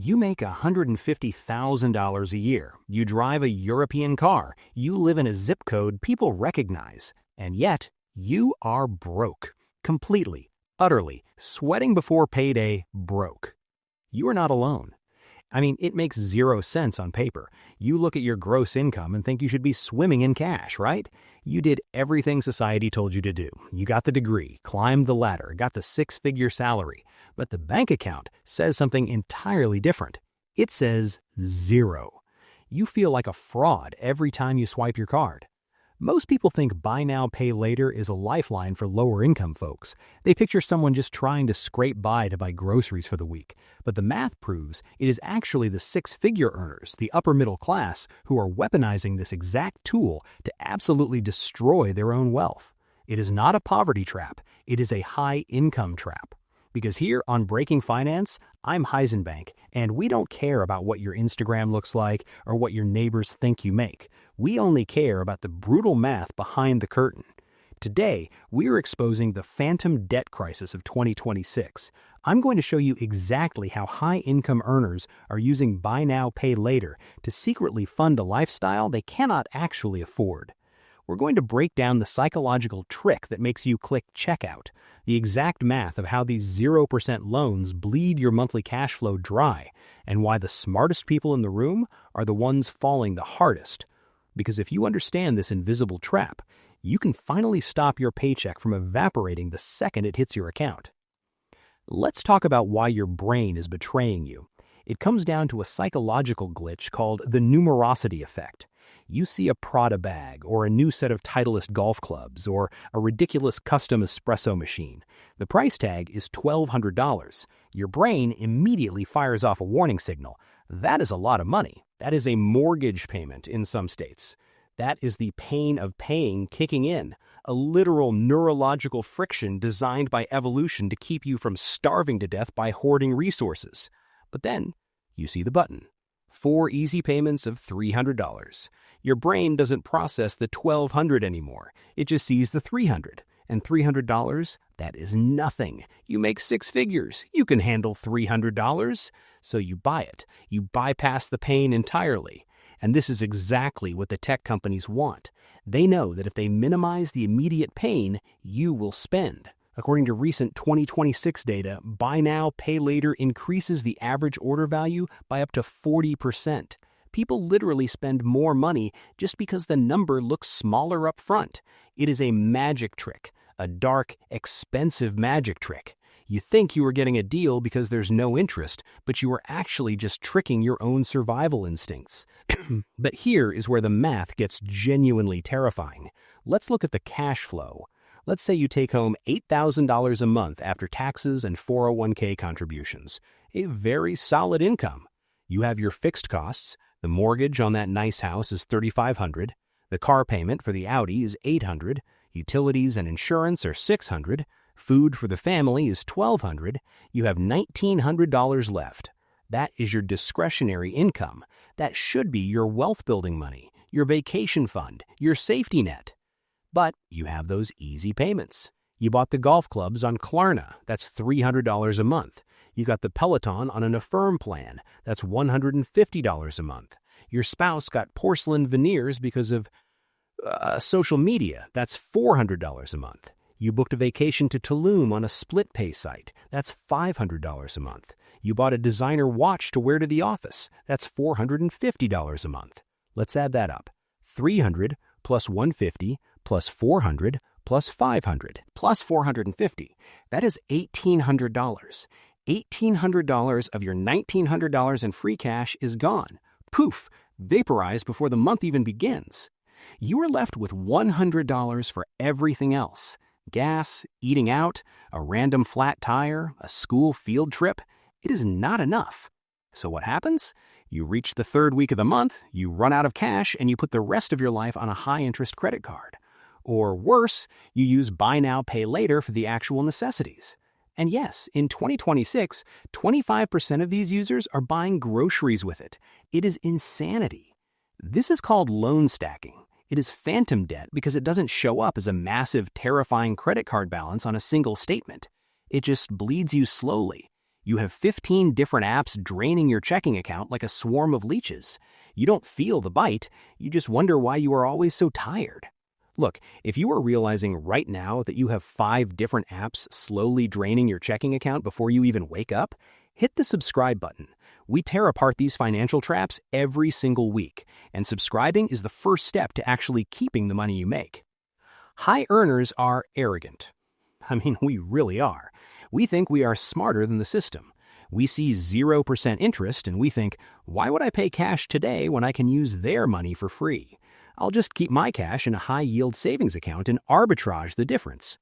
You make $150,000 a year, you drive a European car, you live in a zip code people recognize, and yet you are broke. Completely, utterly, sweating before payday, broke. You are not alone. I mean, it makes zero sense on paper. You look at your gross income and think you should be swimming in cash, right? You did everything society told you to do. You got the degree, climbed the ladder, got the six-figure salary. But the bank account says something entirely different. It says zero. You feel like a fraud every time you swipe your card. Most people think buy now, pay later is a lifeline for lower income folks. They picture someone just trying to scrape by to buy groceries for the week. But the math proves it is actually the six-figure earners, the upper middle class, who are weaponizing this exact tool to absolutely destroy their own wealth. It is not a poverty trap. It is a high-income trap. Because here on Breaking Finance, I'm Heisenbank, and we don't care about what your Instagram looks like or what your neighbors think you make. We only care about the brutal math behind the curtain. Today, we are exposing the phantom debt crisis of 2026. I'm going to show you exactly how high-income earners are using buy now, pay later to secretly fund a lifestyle they cannot actually afford. We're going to break down the psychological trick that makes you click checkout, the exact math of how these 0% loans bleed your monthly cash flow dry, and why the smartest people in the room are the ones falling the hardest. Because if you understand this invisible trap, you can finally stop your paycheck from evaporating the second it hits your account. Let's talk about why your brain is betraying you. It comes down to a psychological glitch called the numerosity effect. You see a Prada bag, or a new set of Titleist golf clubs, or a ridiculous custom espresso machine. The price tag is $1,200. Your brain immediately fires off a warning signal. That is a lot of money. That is a mortgage payment in some states. That is the pain of paying kicking in, a literal neurological friction designed by evolution to keep you from starving to death by hoarding resources. But then, you see the button. 4 easy payments of $300. Your brain doesn't process the $1,200 anymore. It just sees the $300. And $300, that is nothing. You make 6 figures. You can handle $300. So you buy it. You bypass the pain entirely. And this is exactly what the tech companies want. They know that if they minimize the immediate pain, you will spend. According to recent 2026 data, buy now, pay later increases the average order value by up to 40%. People literally spend more money just because the number looks smaller up front. It is a magic trick, a dark, expensive magic trick. You think you are getting a deal because there's no interest, but you are actually just tricking your own survival instincts. But here is where the math gets genuinely terrifying. Let's look at the cash flow. Let's say you take home $8,000 a month after taxes and 401k contributions. A very solid income. You have your fixed costs. The mortgage on that nice house is $3,500. The car payment for the Audi is $800. Utilities and insurance are $600. Food for the family is $1,200. You have $1,900 left. That is your discretionary income. That should be your wealth-building money, your vacation fund, your safety net. But you have those easy payments. You bought the golf clubs on Klarna. That's $300 a month. You got the Peloton on an Affirm plan. That's $150 a month. Your spouse got porcelain veneers because of social media. That's $400 a month. You booked a vacation to Tulum on a split pay site. That's $500 a month. You bought a designer watch to wear to the office. That's $450 a month. Let's add that up. $300 plus $150 plus $400 plus $500 plus $450. That is $1,800. $1,800 of your $1,900 in free cash is gone. Poof, vaporized before the month even begins. You are left with $100 for everything else. Gas, eating out, a random flat tire, a school field trip. It is not enough. So what happens? You reach the third week of the month, you run out of cash, and you put the rest of your life on a high-interest credit card. Or worse, you use buy now, pay later for the actual necessities. And yes, in 2026, 25% of these users are buying groceries with it. It is insanity. This is called loan stacking. It is phantom debt because it doesn't show up as a massive, terrifying credit card balance on a single statement. It just bleeds you slowly. You have 15 different apps draining your checking account like a swarm of leeches. You don't feel the bite, you just wonder why you are always so tired. Look, if you are realizing right now that you have 5 different apps slowly draining your checking account before you even wake up, hit the subscribe button. We tear apart these financial traps every single week, and subscribing is the first step to actually keeping the money you make. High earners are arrogant. I mean, we really are. We think we are smarter than the system. We see 0% interest and we think, why would I pay cash today when I can use their money for free? I'll just keep my cash in a high-yield savings account and arbitrage the difference.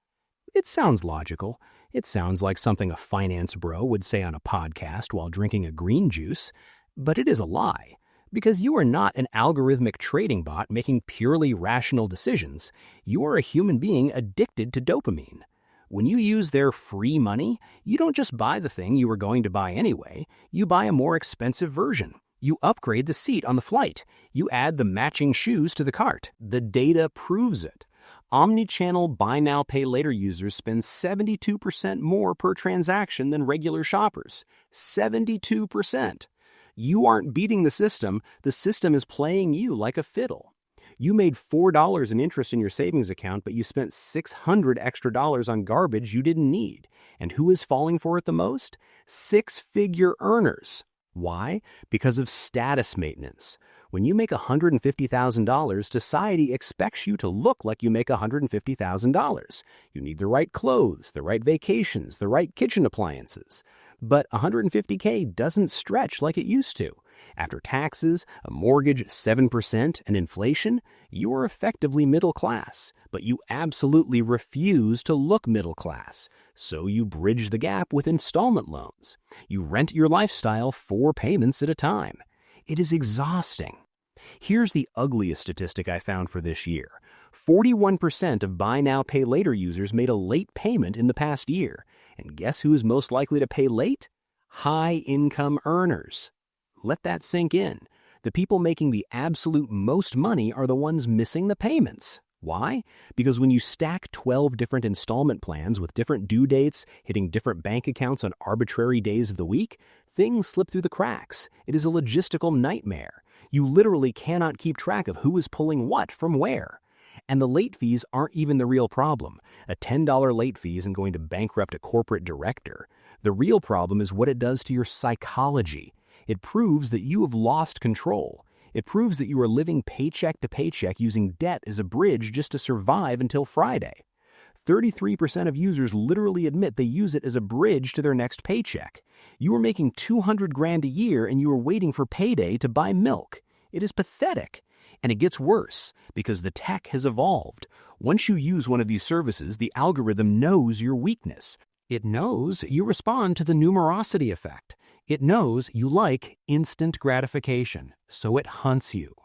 It sounds logical. It sounds like something a finance bro would say on a podcast while drinking a green juice. But it is a lie, because you are not an algorithmic trading bot making purely rational decisions. You are a human being addicted to dopamine. When you use their free money, you don't just buy the thing you were going to buy anyway, you buy a more expensive version. You upgrade the seat on the flight. You add the matching shoes to the cart. The data proves it. Omni-channel buy now, pay later users spend 72% more per transaction than regular shoppers. 72%. You aren't beating the system is playing you like a fiddle. You made $4 in interest in your savings account, but you spent $600 extra on garbage you didn't need. And who is falling for it the most? 6-figure earners. Why? Because of status maintenance. When you make $150,000, society expects you to look like you make $150,000. You need the right clothes, the right vacations, the right kitchen appliances. But $150K doesn't stretch like it used to. After taxes, a mortgage, 7%, and inflation, you are effectively middle class, but you absolutely refuse to look middle class. So you bridge the gap with installment loans. You rent your lifestyle 4 payments at a time. It is exhausting. Here's the ugliest statistic I found for this year. 41% of buy now, pay later users made a late payment in the past year. And guess who is most likely to pay late? High-income earners. Let that sink in. The people making the absolute most money are the ones missing the payments. Why? Because when you stack 12 different installment plans with different due dates, hitting different bank accounts on arbitrary days of the week, things slip through the cracks. It is a logistical nightmare. You literally cannot keep track of who is pulling what from where. And the late fees aren't even the real problem. A $10 late fee isn't going to bankrupt a corporate director. The real problem is what it does to your psychology. It proves that you have lost control. It proves that you are living paycheck to paycheck using debt as a bridge just to survive until Friday. 33% of users literally admit they use it as a bridge to their next paycheck. You are making $200,000 a year and you are waiting for payday to buy milk. It is pathetic. And it gets worse because the tech has evolved. Once you use one of these services, the algorithm knows your weakness. It knows you respond to the numerosity effect. It knows you like instant gratification, so it hunts you.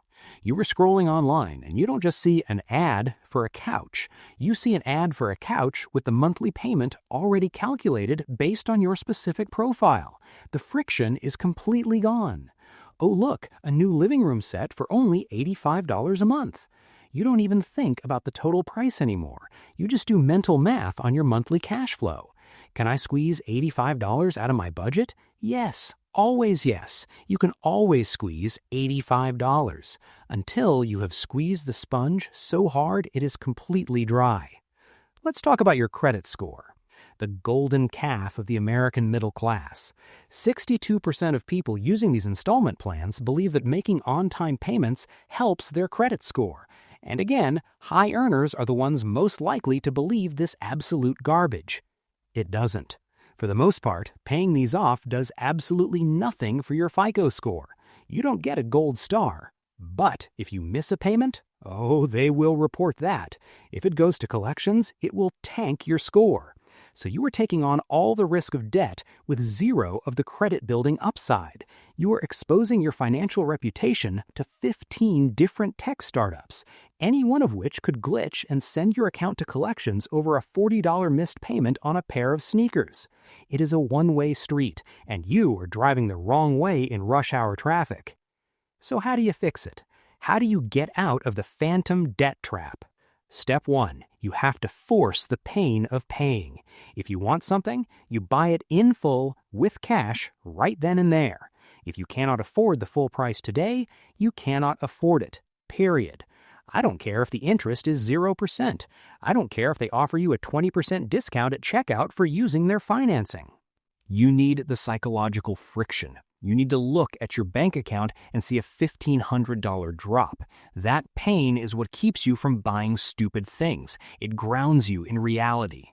You were scrolling online and you don't just see an ad for a couch. You see an ad for a couch with the monthly payment already calculated based on your specific profile. The friction is completely gone. Oh, look, a new living room set for only $85 a month. You don't even think about the total price anymore. You just do mental math on your monthly cash flow. Can I squeeze $85 out of my budget? Yes, always yes. You can always squeeze $85 until you have squeezed the sponge so hard it is completely dry. Let's talk about your credit score. The golden calf of the American middle class. 62% of people using these installment plans believe that making on-time payments helps their credit score. And again, high earners are the ones most likely to believe this absolute garbage. It doesn't. For the most part, paying these off does absolutely nothing for your FICO score. You don't get a gold star. But if you miss a payment, oh, they will report that. If it goes to collections, it will tank your score. So you are taking on all the risk of debt with zero of the credit building upside. You are exposing your financial reputation to 15 different tech startups, any one of which could glitch and send your account to collections over a $40 missed payment on a pair of sneakers. It is a one-way street, and you are driving the wrong way in rush hour traffic. So how do you fix it? How do you get out of the phantom debt trap? Step 1. You have to force the pain of paying. If you want something, you buy it in full with cash right then and there. If you cannot afford the full price today, you cannot afford it. Period. I don't care if the interest is 0%. I don't care if they offer you a 20% discount at checkout for using their financing. You need the psychological friction. You need to look at your bank account and see a $1,500 drop. That pain is what keeps you from buying stupid things. It grounds you in reality.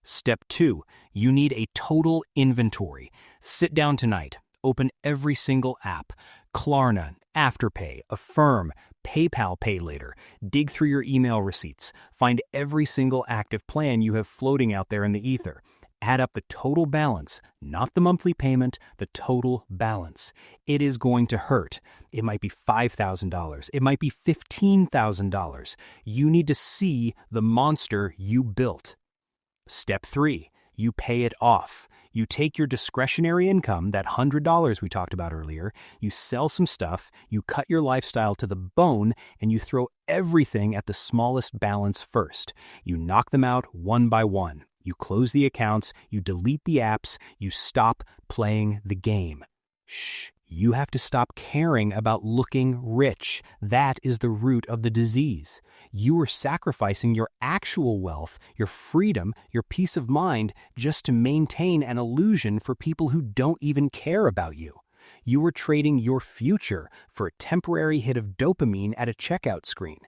Step 2, you need a total inventory. Sit down tonight. Open every single app. Klarna, Afterpay, Affirm, PayPal Pay Later. Dig through your email receipts. Find every single active plan you have floating out there in the ether. Add up the total balance, not the monthly payment, the total balance. It is going to hurt. It might be $5,000. It might be $15,000. You need to see the monster you built. Step 3, you pay it off. You take your discretionary income, that $100 we talked about earlier, you sell some stuff, you cut your lifestyle to the bone, and you throw everything at the smallest balance first. You knock them out one by one. You close the accounts, you delete the apps, you stop playing the game. Shh, you have to stop caring about looking rich. That is the root of the disease. You are sacrificing your actual wealth, your freedom, your peace of mind just to maintain an illusion for people who don't even care about you. You are trading your future for a temporary hit of dopamine at a checkout screen.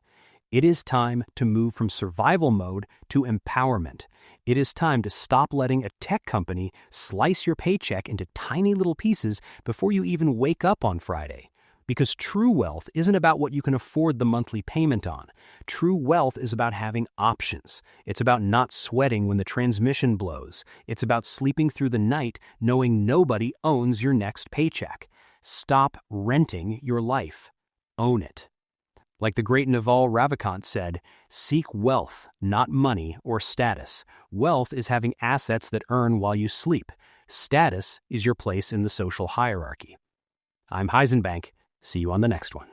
It is time to move from survival mode to empowerment. It is time to stop letting a tech company slice your paycheck into tiny little pieces before you even wake up on Friday. Because true wealth isn't about what you can afford the monthly payment on. True wealth is about having options. It's about not sweating when the transmission blows. It's about sleeping through the night knowing nobody owns your next paycheck. Stop renting your life. Own it. Like the great Naval Ravikant said, seek wealth, not money or status. Wealth is having assets that earn while you sleep. Status is your place in the social hierarchy. I'm Heisenbank. See you on the next one.